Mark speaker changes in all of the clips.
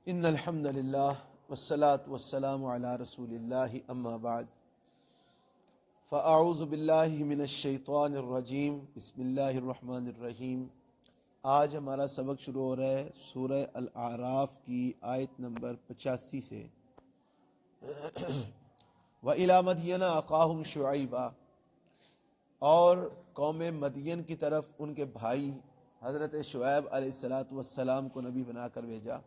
Speaker 1: ان الحمد للہ والصلاة والسلام علی رسول اللہ اما بعد فاعوذ باللہ من الشیطان الرجیم بسم اللہ الرحمن الرحیم۔ آج ہمارا سبق شروع ہو رہا ہے سورہ الاعراف کی آیت نمبر 85 سے۔ وَإِلَىٰ مَدْيَنَ أَخَاهُمْ شُعَيْبًا، اور قوم مدین کی طرف ان کے بھائی حضرت شعیب علیہ السلام کو نبی بنا کر بھیجا۔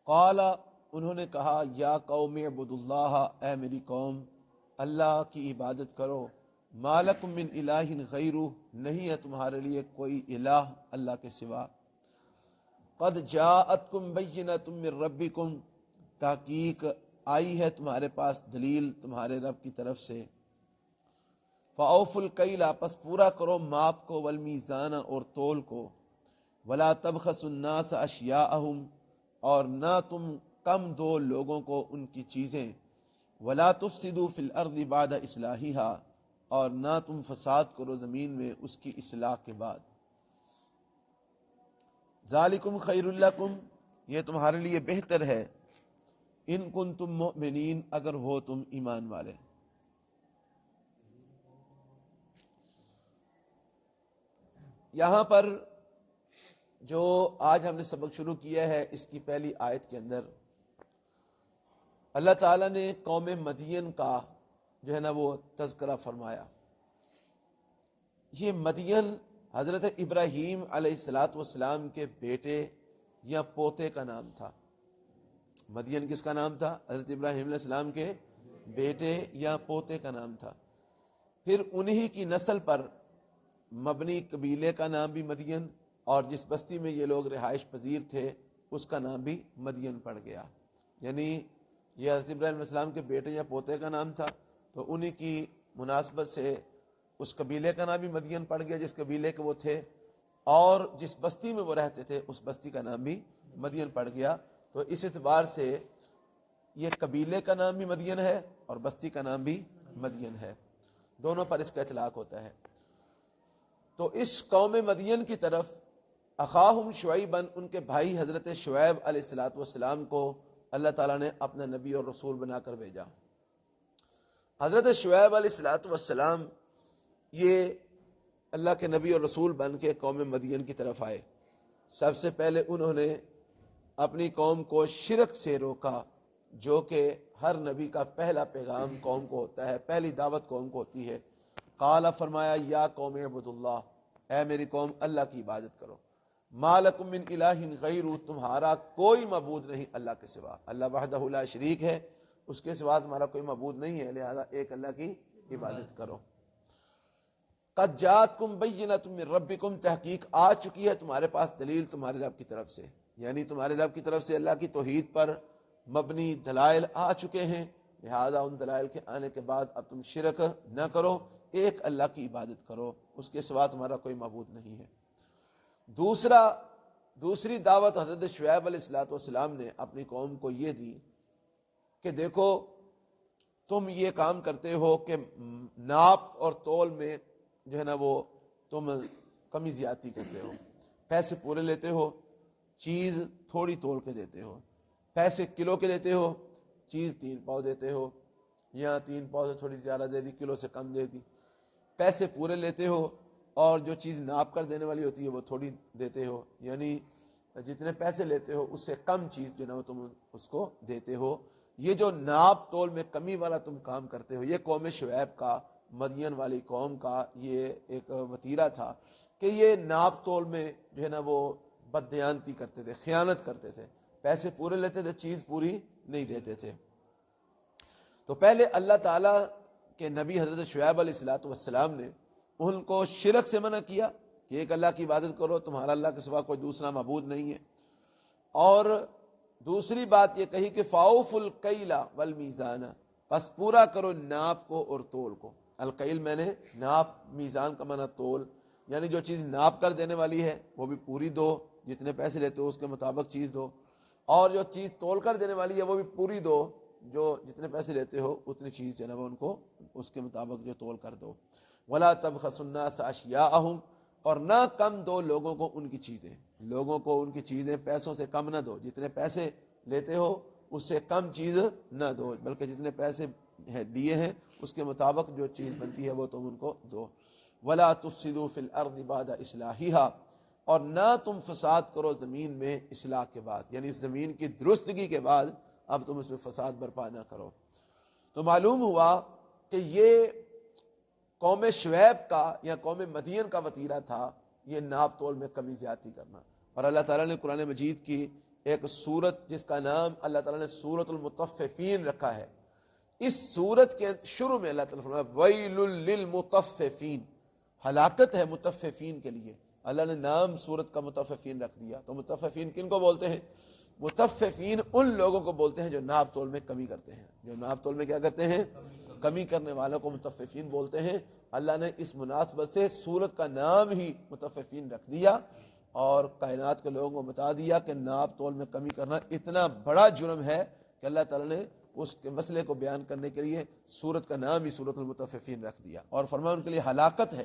Speaker 1: قال، انہوں نے کہا، یا قوم اعبدوا اللہ، اے میری قوم اللہ کی عبادت کرو، ما لکم من الہ غیرہ، نہیں ہے تمہارے لیے کوئی الہ اللہ کے سوا، قد جاءتکم بینۃ من ربکم، تحقیق آئی ہے تمہارے پاس دلیل تمہارے رب کی طرف سے، فاوفوا الکیل، پس پورا کرو ماپ کو، والمیزان، اور تول کو، ولا تبخسوا الناس اشیاءہم، اور نہ تم کم دو لوگوں کو ان کی چیزیں، ولا تفسدوا فی الارض بعد اصلاحها، اور نہ تم فساد کرو زمین میں اس کی اصلاح کے بعد، ذالکم خیر لکم، یہ تمہارے لیے بہتر ہے، ان کنتم مؤمنین، اگر ہو تم ایمان والے۔ یہاں پر جو آج ہم نے سبق شروع کیا ہے، اس کی پہلی آیت کے اندر اللہ تعالیٰ نے قوم مدین کا جو ہے نا وہ تذکرہ فرمایا۔ یہ مدین حضرت ابراہیم علیہ السلام کے بیٹے یا پوتے کا نام تھا۔ مدین کس کا نام تھا؟ حضرت ابراہیم علیہ السلام کے بیٹے یا پوتے کا نام تھا۔ پھر انہی کی نسل پر مبنی قبیلے کا نام بھی مدین، اور جس بستی میں یہ لوگ رہائش پذیر تھے اس کا نام بھی مدین پڑ گیا۔ یعنی یہ حضرت ابراہیم علیہ السلام کے بیٹے یا پوتے کا نام تھا، تو انہی کی مناسبت سے اس قبیلے کا نام بھی مدین پڑ گیا جس قبیلے کے وہ تھے، اور جس بستی میں وہ رہتے تھے اس بستی کا نام بھی مدین پڑ گیا۔ تو اس اعتبار سے یہ قبیلے کا نام بھی مدین ہے اور بستی کا نام بھی مدین ہے، دونوں پر اس کا اطلاق ہوتا ہے۔ تو اس قوم مدین کی طرف اخاہم شعیباً، ان کے بھائی حضرت شعیب علیہ السلام کو اللہ تعالیٰ نے اپنا نبی اور رسول بنا کر بھیجا۔ حضرت شعیب علیہ السلام یہ اللہ کے نبی اور رسول بن کے قوم مدین کی طرف آئے۔ سب سے پہلے انہوں نے اپنی قوم کو شرک سے روکا، جو کہ ہر نبی کا پہلا پیغام قوم کو ہوتا ہے، پہلی دعوت قوم کو ہوتی ہے۔ قال، فرمایا، یا قوم اعبدوا اللہ، اے میری قوم اللہ کی عبادت کرو، ما لکم من الہ غیرہ، تمہارا کوئی معبود نہیں اللہ کے سوا، اللہ وحدہ لا شریک ہے، اس کے سوا تمہارا کوئی معبود نہیں ہے، لہذا ایک اللہ کی عبادت کرو۔ قد جاءتکم بینۃ من ربکم، تحقیق آ چکی ہے تمہارے پاس دلیل تمہارے رب کی طرف سے، یعنی تمہارے رب کی طرف سے اللہ کی توحید پر مبنی دلائل آ چکے ہیں، لہذا ان دلائل کے آنے کے بعد اب تم شرک نہ کرو، ایک اللہ کی عبادت کرو، اس کے سوا تمہارا کوئی معبود نہیں ہے۔ دوسری دعوت حضرت شعیب علیہ السلام نے اپنی قوم کو یہ دی کہ دیکھو تم یہ کام کرتے ہو کہ ناپ اور تول میں جو ہے نا وہ تم کمی زیادتی کرتے ہو، پیسے پورے لیتے ہو، چیز تھوڑی تول کے دیتے ہو، پیسے کلو کے لیتے ہو، چیز 3 پاؤ دیتے ہو، یا 3 پاؤ سے تھوڑی زیادہ دے دی، کلو سے کم دے دی، پیسے پورے لیتے ہو، اور جو چیز ناپ کر دینے والی ہوتی ہے وہ تھوڑی دیتے ہو، یعنی جتنے پیسے لیتے ہو اس سے کم چیز جو ہے وہ تم اس کو دیتے ہو۔ یہ جو ناپ تول میں کمی والا تم کام کرتے ہو، یہ قوم شعیب کا، مدین والی قوم کا یہ ایک وتیرہ تھا کہ یہ ناپ تول میں جو ہے نا وہ بددیانتی کرتے تھے، خیانت کرتے تھے، پیسے پورے لیتے تھے، چیز پوری نہیں دیتے تھے۔ تو پہلے اللہ تعالیٰ کے نبی حضرت شعیب علیہ السلام نے ان کو شرک سے منع کیا کہ ایک اللہ کی عبادت کرو، تمہارا اللہ کے سوا کوئی دوسرا معبود نہیں ہے، اور دوسری بات یہ کہی کہ فاوفوا الکیل والمیزان، بس پورا کرو ناپ کو اور تول کو۔ الکیل میں نے ناپ، میزان کا معنی تول، یعنی جو چیز ناپ کر دینے والی ہے وہ بھی پوری دو، جتنے پیسے لیتے ہو اس کے مطابق چیز دو، اور جو چیز تول کر دینے والی ہے وہ بھی پوری دو، جو جتنے پیسے لیتے ہو اتنی چیز جو ہے نا وہ ان کو اس کے مطابق جو تول کر دو۔ ولا تبخسوا الناس اشیاءہم، اور نہ کم دو لوگوں کو ان کی چیزیں، لوگوں کو ان کی چیزیں پیسوں سے کم نہ دو، جتنے پیسے لیتے ہو اس سے کم چیز نہ دو، بلکہ جتنے پیسے دیے ہیں اس کے مطابق جو چیز بنتی ہے وہ تم ان کو دو۔ ولا تفسدوا فی الارض بعد اصلاحها، اور نہ تم فساد کرو زمین میں اصلاح کے بعد، یعنی زمین کی درستگی کے بعد اب تم اس میں فساد برپا نہ کرو۔ تو معلوم ہوا کہ یہ قوم شعیب کا یا قوم مدین کا وتیرہ تھا، یہ ناپ تول میں کمی زیادتی کرنا۔ اور اللہ تعالیٰ نے قرآن مجید کی ایک سورت جس کا نام اللہ تعالیٰ نے سورۃ المطففین رکھا ہے، اس سورت کے شروع میں اللہ تعالیٰ فرمایا ویل للمطففین، ہلاکت ہے مطففین کے لیے۔ اللہ نے نام سورت کا مطففین رکھ دیا۔ تو مطففین کن کو بولتے ہیں؟ مطففین ان لوگوں کو بولتے ہیں جو ناپ تول میں کمی کرتے ہیں، جو ناپ تول میں کیا کرتے ہیں؟ کمی کرنے والوں کو مطففین بولتے ہیں۔ اللہ نے اس مناسبت سے سورت کا نام ہی مطففین رکھ دیا اور کائنات کے لوگوں کو بتا دیا کہ ناپ تول میں کمی کرنا اتنا بڑا جرم ہے کہ اللہ تعالیٰ نے اس کے مسئلے کو بیان کرنے کے لیے سورت کا نام ہی سورت المطففین رکھ دیا، اور فرمایا ان کے لیے ہلاکت ہے،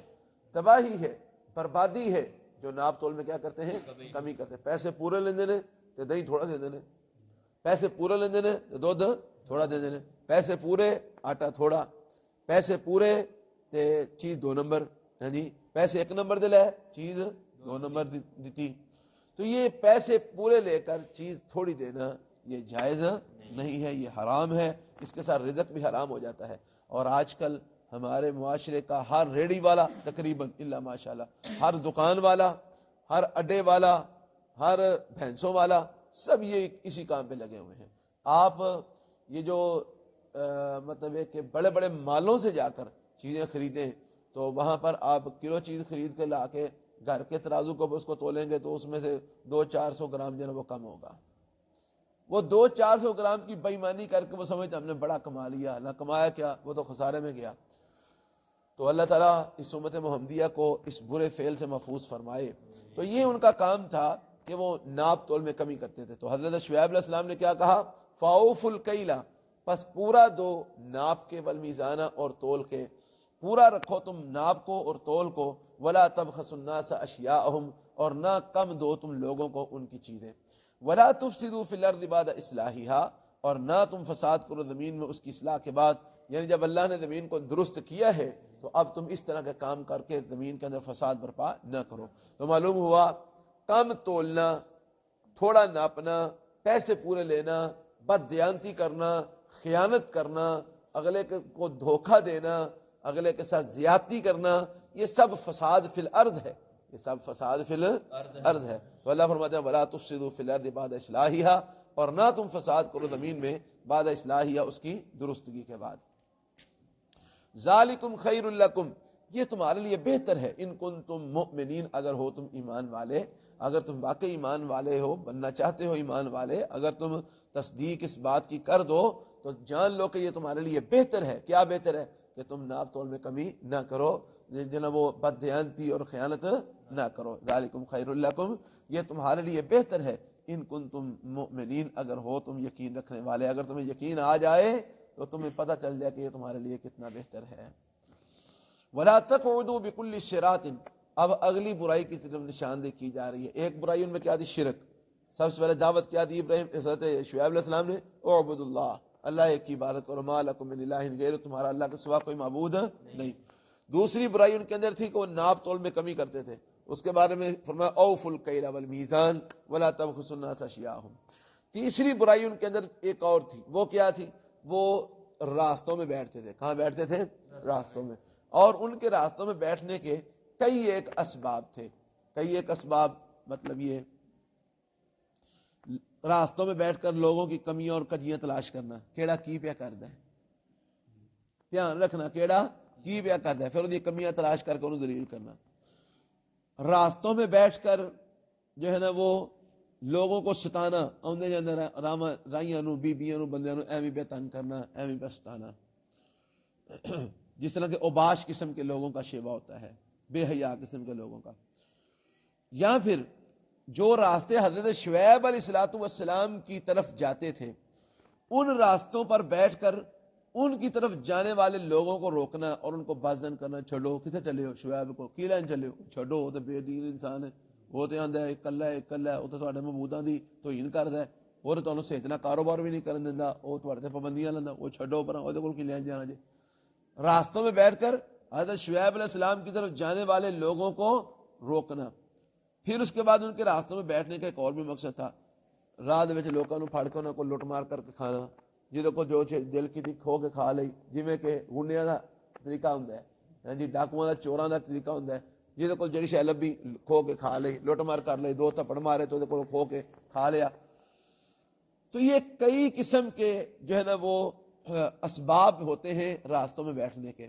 Speaker 1: تباہی ہے، بربادی ہے جو ناپ تول میں کیا کرتے ہیں؟ کمی کرتے ہیں۔ پیسے پورے لے دینے تو دہی تھوڑا دے دینے، پیسے پورے لے دینے تو دودھ تھوڑا دے دینے، پیسے پورے آٹا تھوڑا، پیسے پورے تے چیز 2 نمبر، ہاں جی پیسے 1 نمبر دے لے چیز 2 نمبر دیتی۔ تو یہ پیسے پورے لے کر چیز تھوڑی دینا یہ جائز نہیں ہے، یہ حرام ہے، اس کے ساتھ رزق بھی حرام ہو جاتا ہے۔ اور آج کل ہمارے معاشرے کا ہر ریڑھی والا تقریباً الا ماشاءاللہ، ہر دکان والا، ہر اڈے والا، ہر بھینسوں والا، سب یہ اسی کام پہ لگے ہوئے ہیں۔ آپ یہ جو مطلب ہے کہ بڑے بڑے مالوں سے جا کر چیزیں خریدیں تو وہاں پر آپ کلو چیز خرید کے لا کے گھر کے ترازو کو اس کو تولیں گے تو اس میں سے 200-400 گرام جو ہے وہ کم ہوگا۔ وہ 200-400 گرام کی بے ایمانی کر کے وہ سمجھتے ہم نے بڑا کما لیا، نہ کمایا کیا، وہ تو خسارے میں گیا۔ تو اللہ تعالیٰ اس امت محمدیہ کو اس برے فعل سے محفوظ فرمائے۔ تو یہ ان کا کام تھا کہ وہ ناپ تول میں کمی کرتے تھے۔ تو حضرت شعیب علیہ السلام نے کیا کہا؟ فَأَوْفُوا الْكَيْلَ، پس پورا دو ناپ کے، والمیزانہ اور تول کے، پورا رکھو تم ناپ کو اور تول کو، وَلَا تَبْخَسُوا النَّاسَ أَشْيَاءَهُمْ، اور نہ کم دو تم لوگوں کو ان کی چیزیں، وَلَا تُفْسِدُوا فِي الْأَرْضِ بَعْدَ إِصْلَاحِهَا، اور نہ تم فساد کرو زمین میں اس کی اصلاح کے بعد، یعنی جب اللہ نے زمین کو درست کیا ہے تو اب تم اس طرح کے کام کر کے زمین کے اندر فساد برپا نہ کرو۔ تو معلوم ہوا کم تولنا، تھوڑا ناپنا، پیسے پورے لینا، بددیانتی کرنا، خیانت کرنا، اگلے کو دھوکہ دینا، اگلے کے ساتھ زیادتی کرنا، یہ سب فساد فی الارض ہے، یہ سب فساد فی الارض ہے۔ تو اللہ فرماتے ہیں وَلَا تُفْسِدُوا فِي الْأَرْضِ بَعْدَ إِصْلَاحِهَا، اور نہ تم فساد کرو زمین میں بعد اصلاحیہ، اس کی درستگی کے بعد۔ ذالکم خیر لکم، یہ تمہارے لیے بہتر ہے، ان کنتم مؤمنین، اگر ہو تم ایمان والے، اگر تم واقعی ایمان والے ہو، بننا چاہتے ہو ایمان والے، اگر تم تصدیق اس بات کی کر دو تو جان لو کہ یہ تمہارے لیے بہتر ہے۔ کیا بہتر ہے؟ کہ تم ناپ تول میں کمی نہ کرو، جناب وہ بددیانتی اور خیانت نہ کرو۔ ذالکم خیر لکم، یہ تمہارے لیے بہتر ہے، ان کنتم مؤمنین، اگر ہو تم یقین رکھنے والے، اگر تمہیں یقین آ جائے تو تمہیں پتہ چل جائے کہ یہ تمہارے لیے کتنا بہتر ہے۔ وَلَا تَقْعُدُوا بِكُلِّ صِرَاطٍ، اب اگلی برائی کی طرف نشاندہی کی جا رہی ہے۔ ایک برائی ان میں کیا تھی؟ شرک۔ سب سے پہلے دعوت کیا دی حضرت شعیب علیہ السلام نے؟ اعبدوا اللہ، اللہ ایک کی عبادت کرو، ما لکم من الہ غیرہ، تمہارا اللہ کے سوا کوئی معبود نہیں۔ دوسری برائی ان کے اندر تھی کہ وہ ناپ تول میں کمی کرتے تھے، اس کے بارے میں فرمایا اوفوا الکیل والمیزان ولا تبخسوا الناس اشیاءهم۔ تیسری برائی ان کے اندر ایک اور تھی، وہ کیا تھی؟ وہ راستوں میں بیٹھتے تھے۔ کہاں بیٹھتے تھے؟ راستوں میں۔ اور ان کے راستوں میں بیٹھنے کے کئی ایک اسباب تھے، کئی ایک اسباب، مطلب یہ راستوں میں بیٹھ کر لوگوں کی کمیاں اور کجیاں تلاش کرنا، کیڑا کی پیا کردا ہے، دھیان رکھنا، کیڑا کی پیا کردا ہے، پھر ان کی کمیاں تلاش کر کے انہوں ذلیل کرنا۔ راستوں میں بیٹھ کر جو ہے نا وہ لوگوں کو ستانا، آندے جاندے رائیاں نو، بیبیاں نو، بندیاں نو ایویں پہ تنگ کرنا، ایویں پہ ستانا، جس طرح کے اوباش قسم کے لوگوں کا شیوا ہوتا ہے، بے حیا قسم کے لوگوں کا۔ یا پھر جو راستے حضرت شعیب علیہ السلام کی طرف جاتے تھے، ان راستوں پر بیٹھ کر ان کی طرف جانے والے لوگوں کو روکنا اور ان کو بازن کرنا. چھوڑو کسے چلے ہو؟ شعیب کو. کی لین چلے ہو؟ چھوڑو وہ تو بے دین انسان ہے, وہ تو آندا ہے کلا ہے کلا ہے, وہ تو تواڈے محبوباں دی توہین کردا ہے, وہ تو تانوں صحیح طرح کاروبار بھی نہیں کرن دیندا, وہ تواڈے تے پابندیاں لاندا, وہ چھوڑو پراں, وہ کول کی لین جانا جی. راستوں میں بیٹھ کر حضرت شعیب علیہ السلام کی طرف جانے والے لوگوں کو روکنا. پھر اس کے بعد ان کے راستوں میں بیٹھنے کا ایک اور بھی مقصد تھا, راہ دے وچ لوکاں نوں پھڑ کے انہاں کو لٹ مار کر کے کھانا, جہاں کو جو دل کی کھو کے کھا لئی, جویں کہ گنڈیاں دا طریقہ ہوندا ہے جی, ڈاکواں دا چوراں دا طریقہ ہوندا ہے, جہاں کو جڑی شے لبھی کھو کے کھا لئی, لٹ مار کر لئی, دو تھپڑ مارے تو کو کھو کے کھا لیا. تو یہ کئی قسم کے جو ہے نا وہ اسباب ہوتے ہیں راستوں میں بیٹھنے کے.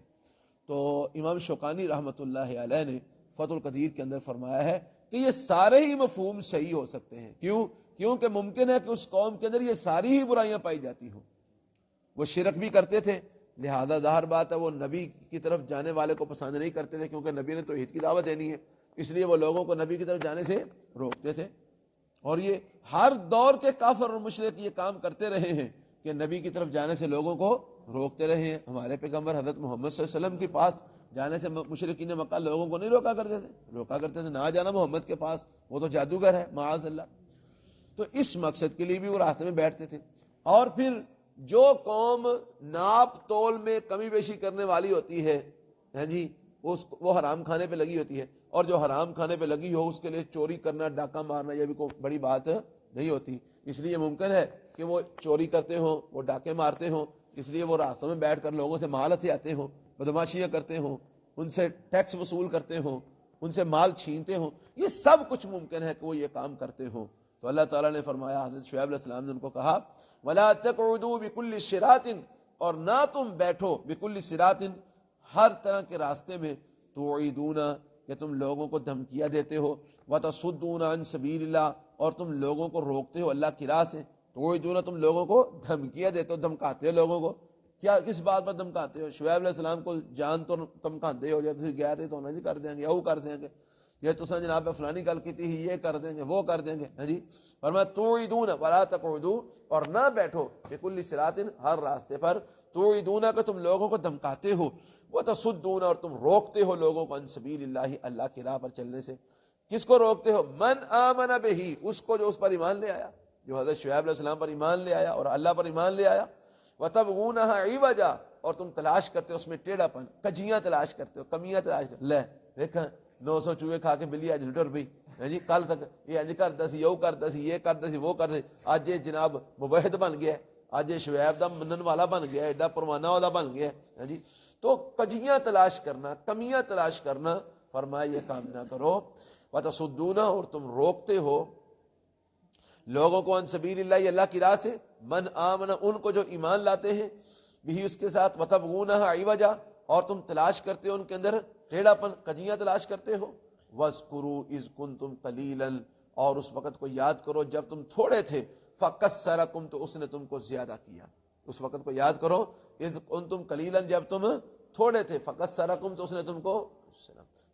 Speaker 1: تو امام شوکانی رحمۃ اللہ علیہ نے فتح القدیر کے اندر فرمایا ہے کہ یہ سارے ہی مفہوم صحیح ہو سکتے ہیں. کیونکہ ممکن ہے کہ اس قوم کے اندر یہ ساری ہی برائیاں پائی جاتی ہوں. وہ شرک بھی کرتے تھے, لہذا ظاہر بات ہے وہ نبی کی طرف جانے والے کو پسند نہیں کرتے تھے, کیونکہ نبی نے توحید کی دعوت دینی ہے, اس لیے وہ لوگوں کو نبی کی طرف جانے سے روکتے تھے. اور یہ ہر دور کے کافر اور مشرک یہ کام کرتے رہے ہیں کہ نبی کی طرف جانے سے لوگوں کو روکتے رہے ہیں. ہمارے پیغمبر حضرت محمد صلی اللہ علیہ وسلم کے پاس جانے سے مشرکین مکہ لوگوں کو نہیں روکا کرتے تھے, نہ جانا محمد کے پاس, وہ تو جادوگر ہے معاذ اللہ. تو اس مقصد کے لیے بھی وہ راستے میں بیٹھتے تھے. اور پھر جو قوم ناپ تول میں کمی بیشی کرنے والی ہوتی ہے جی, وہ حرام کھانے پہ لگی ہوتی ہے, اور جو حرام کھانے پہ لگی ہو اس کے لیے چوری کرنا, ڈاکہ مارنا یہ بھی کوئی بڑی بات نہیں ہوتی. اس لیے ممکن ہے کہ وہ چوری کرتے ہوں, وہ ڈاکے مارتے ہوں, اس لیے وہ راستوں میں بیٹھ کر لوگوں سے مال ہتھیاتے ہوں, بدماشیاں کرتے ہوں, ان سے ٹیکس وصول کرتے ہوں, ان سے مال چھینتے ہوں. یہ سب کچھ ممکن ہے کہ وہ یہ کام کرتے ہوں. تو اللہ تعالیٰ نے فرمایا, حضرت شعیب علیہ السلام نے ان کو کہا وَلَا تَقْعُدُوا بِكُلِّ صِرَاطٍ, اور نہ تم بیٹھو بِكُلِّ صِرَاطٍ, ہر طرح کے راستے میں, تُوعِدُونَ, کہ تم لوگوں کو دھمکیاں دیتے ہو, وَتَصُدُّونَ عَنْ سَبِيلِ اللَّهِ, اور تم لوگوں کو روکتے ہو اللہ کی راہ سے. تُوعِدُونَ, تم لوگوں کو دھمکیاں دیتے ہو, دھمکاتے ہو لوگوں کو. کیا کس بات پر دھمکاتے ہو؟ شعیب علیہ السلام کو جان تو دھمکاتے ہو, جب تسی گئے تھے تو انہیں جی کر دیں گے, وہ کر دیں گے, یہ تو جناب فلانی گل کی تھی, یہ کر دیں گے, وہ کر دیں گے. ہاں جی, فرمایا توعدون ولا تقعدوا, اور نہ بیٹھو بکل صراط, ہر راستے پر, توعدون, کہ تم لوگوں کو دھمکاتے ہو, وتصدون, اور تم روکتے ہو لوگوں کو, عن سبیل اللہ, اللہ کی راہ پر چلنے سے. کس کو روکتے ہو؟ من آمن بہ, اس کو جو اس پر ایمان لے آیا, جو حضرت شعیب علیہ السلام پر ایمان لے آیا اور اللہ پر ایمان لے آیا. وتبغونها عوجا, اور تم تلاش کرتے ہو اس میں ٹیڑھا پن, کجیاں تلاش کرتے ہو, کمیاں تلاش کرتے ہو. لے دیکھا 900 چوہے کھا کے بلی اج لٹر پئی, جی کل تک یہ انج کرتا سی, یہ کرتا سی, یہ کرتا سی, وہ کرتا سی, اج یہ جناب مباحد بن گیا ہے, اج یہ شعیب دا منن والا بن گیا ہے, ایڈا پروانہ والا بن گیا ہے. جی, تو کجیاں تلاش کرنا, کمیاں تلاش کرنا, فرمایا یہ کام نہ کرو. وتصدون, اور تم روکتے ہو لوگوں کو, عن سبیل اللہ, اللہ کی راہ سے, من آمن, ان کو جو ایمان لاتے ہیں, بھی اس کے ساتھ, وتبغونها عوجا, اور تم تلاش کرتے ہو ان کے اندر ٹیڑھا پن, کجیاں تلاش کرتے ہو. وَاذْكُرُوا إِذْ كُنْتُمْ قَلِيلًا, اور اس وقت کو یاد کرو جب تم تھوڑے تھے, فَكَسَّرَكُمْ, تو اس نے تم کو زیادہ کیا. اس وقت کو یاد کرو, إِذْ كُنْتُمْ قَلِيلًا, جب تم تھوڑے تھے, فَكَسَّرَكُمْ, تو اس نے تم کو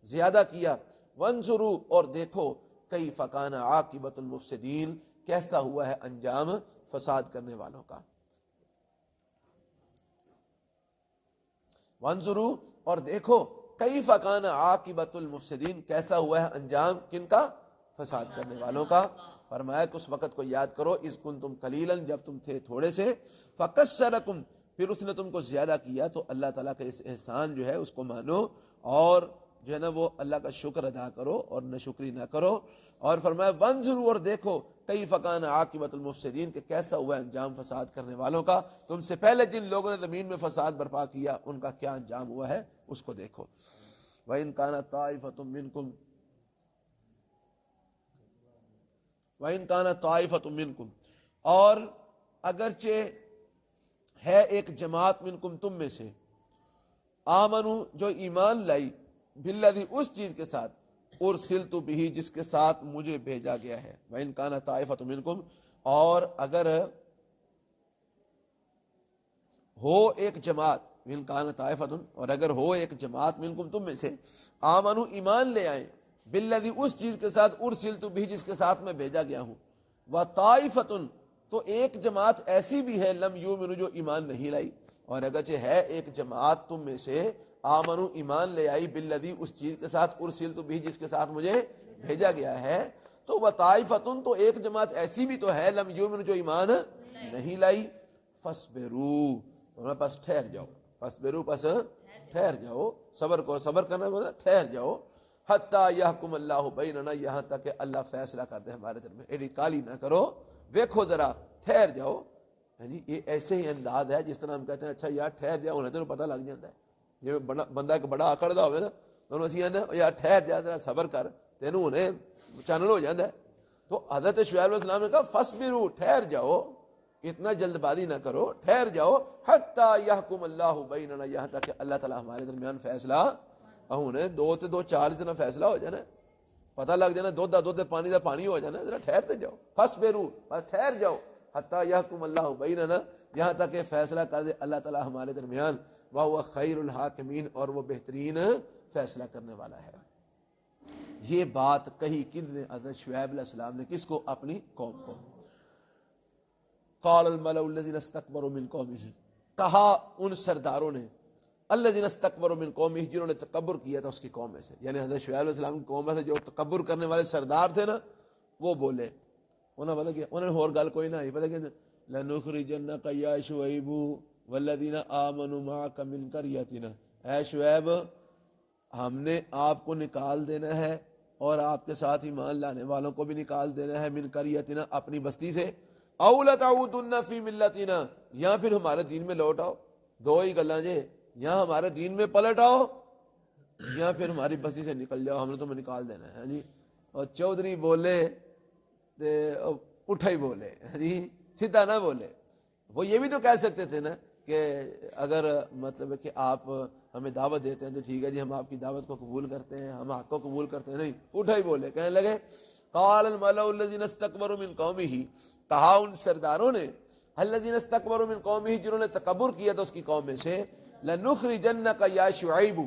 Speaker 1: زیادہ کیا. وَانظُرُوا, اور دیکھو, كَيْفَ كَانَ عَاقِبَةُ الْمُفْسِدِينَ, کیسا ہوا ہے انجام فساد کرنے والوں کا. وانظروا, اور دیکھو, کیف کان عاقبۃ المفسدین, کیسا ہوا ہے انجام کن کا؟ فساد کرنے والوں کا. فرمایا کہ اس وقت کو یاد کرو, اذ کنتم قلیلا, جب تم تھے تھوڑے سے, فکسرکم, پھر اس نے تم کو زیادہ کیا. تو اللہ تعالیٰ کا اس احسان جو ہے اس کو مانو, اور جو ہے نا وہ اللہ کا شکر ادا کرو, اور ناشکری نہ کرو. اور فرمایا وانظروا, اور دیکھو, کیف کان عاقبۃ المفسدین, کہ کیسا ہوا انجام فساد کرنے والوں کا. تم سے پہلے جن لوگوں نے زمین میں فساد برپا کیا, ان کا کیا انجام ہوا ہے اس کو دیکھو. وَإِن كَانَتْ طَائِفَةٌ مِّنكُمْ وَإِن كَانَتْ طَائِفَةٌ مِّنكُمْ, اور اگرچہ ہے ایک جماعت, منکم, تم میں سے, آمنو, جو ایمان لائی, بالذی, اس چیز کے ساتھ, ارسلت بہ, جس کے ساتھ مجھے بھیجا گیا ہے. وَإِن كَانَتْ طَائِفَةٌ مِّنكُمْ, اور اگر ہو ایک جماعت, وَإِن كَانَتْ طَائِفَةٌ, اور اگر ہو ایک جماعت, منکم, تم میں سے, آمنو, ایمان لے آئیں, بالذی, اس چیز کے ساتھ, ارسلت بہ, جس کے ساتھ میں بھیجا گیا ہوں. وطائفتن, تو ایک جماعت ایسی بھی ہے, لم یؤمنوا, جو ایمان نہیں لائی. اور اگرچہ ہے ایک جماعت تم میں سے آمنو ایمان لے آئی بالذی اس چیز کے ساتھ ارسلت بھی جس کے ساتھ مجھے بھیجا گیا ہے، تو وطائفتن تو ایک جماعت ایسی بھی تو ہے لم یؤمن جو ایمان نہیں لائی، فصبروا پس ٹھہر جاؤ، فصبروا پس ٹھہر جاؤ، صبر کو صبر کرنا مطلب ٹھہر جاؤ، حتی یحکم اللہ بیننا یہاں تک کہ اللہ فیصلہ کر دے ہمارے درمیان، ایڈی کالی نہ کرو، دیکھو ذرا ٹھہر جاؤ۔ جی یہ ایسے ہی انداز ہے جس طرح ہم کہتے ہیں اچھا یار ٹھہر جاؤ، انہیں تو پتہ لگ جاتا ہے، جی بندہ ایک بڑا آکڑدا ہوئے نا تو اسی یار ٹھہر جا ذرا صبر کر تینوں انہیں چینل ہو جاتا ہے۔ تو حضرت شعیب علیہ السلام نے کہا فصبروا ٹھہر جاؤ، اتنا جلد بازی نہ کرو، ٹھہر جاؤ، حتی یحکم اللہ بیننا یہاں تک کہ اللہ تعالیٰ ہمارے درمیان فیصلہ انہیں دو تے دو چار اتنا فیصلہ ہو جانا، پتہ لگ جانا، دودھ دا دودھ پانی دا پانی ہو جانا، ذرا ٹھہرتے جاؤ، فصبروا بس ٹھہر جاؤ، حتی یحکم اللہ بیننا یہاں تک کہ فیصلہ کر دے اللہ تعالیٰ ہمارے درمیان، وہو خیر الحاکمین اور وہ بہترین فیصلہ کرنے والا ہے۔ یہ بات کہی کن نے؟ حضرت شعیب علیہ السلام نے کس کو؟ اپنی قوم کو۔ قال الملأ الذین استکبروا من قومہ، کہا ان سرداروں نے، الذین استکبروا من قومہ جنہوں نے تکبر کیا تھا اس کی قوم میں سے، یعنی حضرت شعیب علیہ السلام کی قوم میں سے جو تکبر کرنے والے سردار تھے نا، وہ بولے، انہوں نے پتہ کیا، انہوں نے اور گل کوئی نہ آئی، پتہ کیا لَنُخْرِجَنَّكَ يَا شُعَيْبُ وَالَّذِينَ آمَنُوا مَعَكَ مِنْ قَرْيَتِنَا، اے شعیب ہم نے آپ کو نکال دینا ہے اور آپ کے ساتھ ایمان لانے والوں کو بھی نکال دینا ہے، من قریتنا اپنی بستی سے، او لتعودن فی ملتنا یا پھر ہمارے دین میں لوٹ آؤ، دو ہی گلاں جے، یا ہمارے دین میں پلٹ آؤ یا پھر ہماری بستی سے نکل جاؤ، ہم نے تمہیں نکال دینا ہے جی۔ اور چودھری بولے اٹھا ہی بولے جی، سیدھا نہ بولے۔ وہ یہ بھی تو کہہ سکتے تھے نا کہ اگر مطلب ہے کہ آپ ہمیں دعوت دیتے ہیں تو ٹھیک ہے جی، ہم آپ کی دعوت کو قبول کرتے ہیں، ہم حق کو قبول کرتے ہیں، نہیں، اٹھا ہی بولے، کہنے لگے قال الملأ الذین استکبروا من قومہ، کہا ان سرداروں نے، الذین استکبروا من قومہ جنہوں نے تکبر کیا تھا اس کی قوم میں سے، لنخرجنک یا شعیب،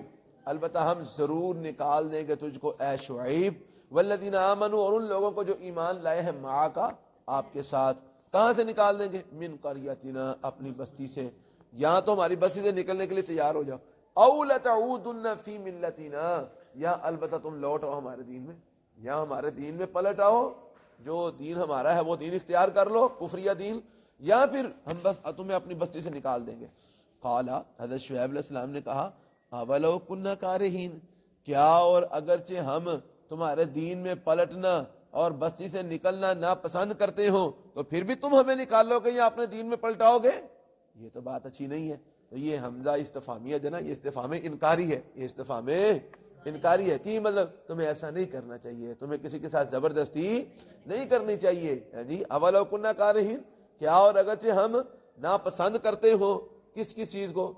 Speaker 1: البتہ ہم ضرور نکال دیں گے تجھ کو اے شعیب، والذین آمنوا اور ان لوگوں کو جو ایمان لائے ہیں معاک آپ کے ساتھ، کہاں سے نکال دیں گے؟ من قریتنا اپنی بستی سے، یہاں تو ہماری بستی سے نکلنے کے لیے تیار ہو جاؤ، او لتعودن فی ملتنا یا البتہ تم لوٹ آؤ ہمارے دین میں، یا ہمارے دین میں پلٹ آؤ، جو دین ہمارا ہے وہ دین اختیار کر لو، کفریہ دین، یا پھر ہم بس تمہیں اپنی بستی سے نکال دیں گے۔ قال حضرت شعیب علیہ السلام نے کہا اولو کننا کارہین، کیا اور اگرچہ ہم تمہارے دین میں پلٹنا اور بستی سے نکلنا ناپسند کرتے ہو تو پھر بھی تم ہمیں نکالو گے یا اپنے دین میں پلٹاؤ گے؟ یہ تو بات اچھی نہیں ہے۔ تو یہ حمزہ استفہامیہ جو نا، یہ استفہام انکاری ہے، یہ استفہام انکاری ہے کہ مطلب تمہیں ایسا نہیں کرنا چاہیے، تمہیں کسی کے ساتھ زبردستی نہیں کرنی چاہیے جی۔ اولو کننا کارہین، کیا اور اگرچہ ہم ناپسند کرتے ہو کس چیز کو؟